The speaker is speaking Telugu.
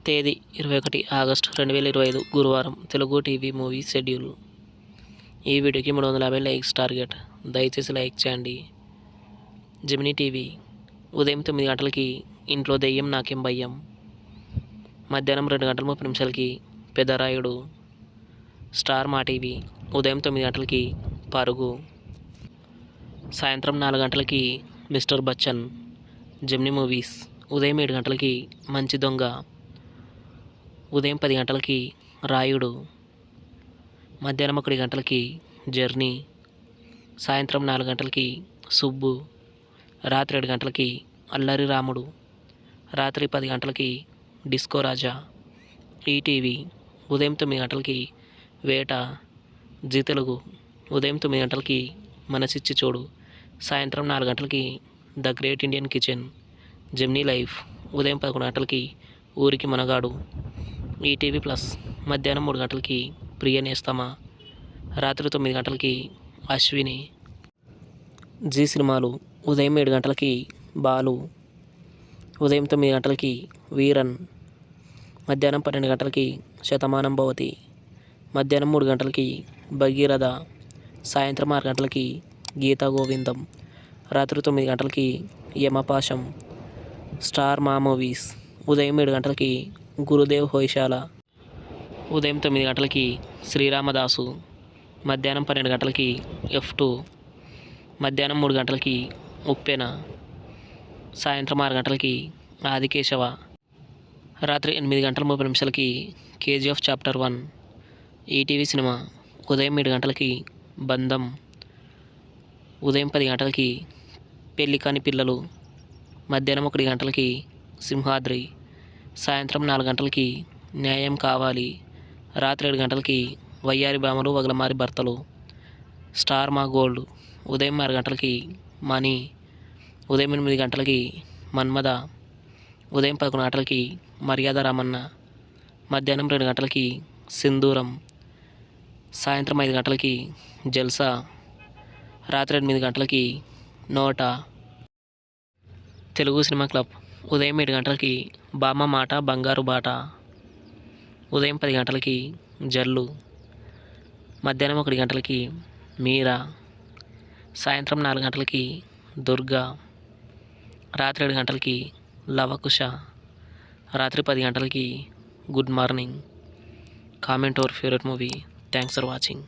తేదీ 21 ఆగస్టు 2025 గురువారం. Telugu TV movie schedule. ఈ వీడియోకి 350 లైక్స్ టార్గెట్. దయచేసి లైక్ చేయండి. జెమినీ టీవీ ఉదయం 9 గంటలకి ఇంట్లో దెయ్యం నాకేం భయం. మధ్యాహ్నం 2 గంటల 30 నిమిషాలకి పెదరాయుడు. స్టార్ మా టీవీ ఉదయం 9 గంటలకి పరుగు. సాయంత్రం 4 గంటలకి మిస్టర్ బచ్చన్. జెమినీ మూవీస్ ఉదయం 7 గంటలకి మంచి దొంగ. ఉదయం 10 గంటలకి రాయుడు. మధ్యాహ్నం 1 గంటలకి జర్నీ. సాయంత్రం 4 గంటలకి సుబ్బు. రాత్రి 7 గంటలకి అల్లరి రాముడు. రాత్రి 10 గంటలకి డిస్కో రాజా. ఈటీవీ ఉదయం 9 గంటలకి వేట. జీ తెలుగు ఉదయం 9 గంటలకి మనసిచ్చి చూడు. సాయంత్రం 4 గంటలకి the great Indian kitchen. Gemini life ఉదయం 11 గంటలకి ఊరికి మనగాడు. ఈటీవీ ప్లస్ మధ్యాహ్నం 3 గంటలకి ప్రియ నేస్తమా. రాత్రి 9 గంటలకి అశ్విని. జీ సినిమాలు ఉదయం 7 గంటలకి బాలు. ఉదయం 9 గంటలకి వీరన్. మధ్యాహ్నం 12 గంటలకి శతమానం భవతి. మధ్యాహ్నం 3 గంటలకి భగీరథ. సాయంత్రం 6 గంటలకి గీతా గోవిందం. రాత్రి 9 గంటలకి యమపాశం. స్టార్ మా మూవీస్ ఉదయం 7 గంటలకి గురుదేవ్ హోయశాల. ఉదయం 9 గంటలకి శ్రీరామదాసు. మధ్యాహ్నం 12 గంటలకి F2. మధ్యాహ్నం 3 గంటలకి ఉప్పెన. సాయంత్రం 6 గంటలకి ఆదికేశవ. రాత్రి 8 గంటల 30 నిమిషాలకి KGF చాప్టర్ 1. ఈటీవీ సినిమా ఉదయం 7 గంటలకి బంధం. ఉదయం 10 గంటలకి పెళ్లి కాని పిల్లలు. మధ్యాహ్నం 1 గంటలకి సింహాద్రి. సాయంత్రం 4 గంటలకి న్యాయం కావాలి. రాత్రి 7 గంటలకి వయ్యారి భామలు వగలమారి భర్తలు. స్టార్ మా గోల్డ్ ఉదయం 6 గంటలకి మనీ. ఉదయం 8 గంటలకి మన్మద. ఉదయం 11 గంటలకి మర్యాద రామన్న. మధ్యాహ్నం 2 గంటలకి సింధూరం. సాయంత్రం 5 గంటలకి జల్సా. రాత్రి 8 గంటలకి నోట. తెలుగు సినిమా క్లబ్ ఉదయం 7 గంటలకి బామ్మ మాట బంగారు బాట. ఉదయం 10 గంటలకి జల్లు. మధ్యాహ్నం 1 గంటలకి మీరా. సాయంత్రం 4 గంటలకి దుర్గా. రాత్రి 7 గంటలకి లవకుశ. రాత్రి 10 గంటలకి good morning. Comment your favourite movie. Thanks for watching.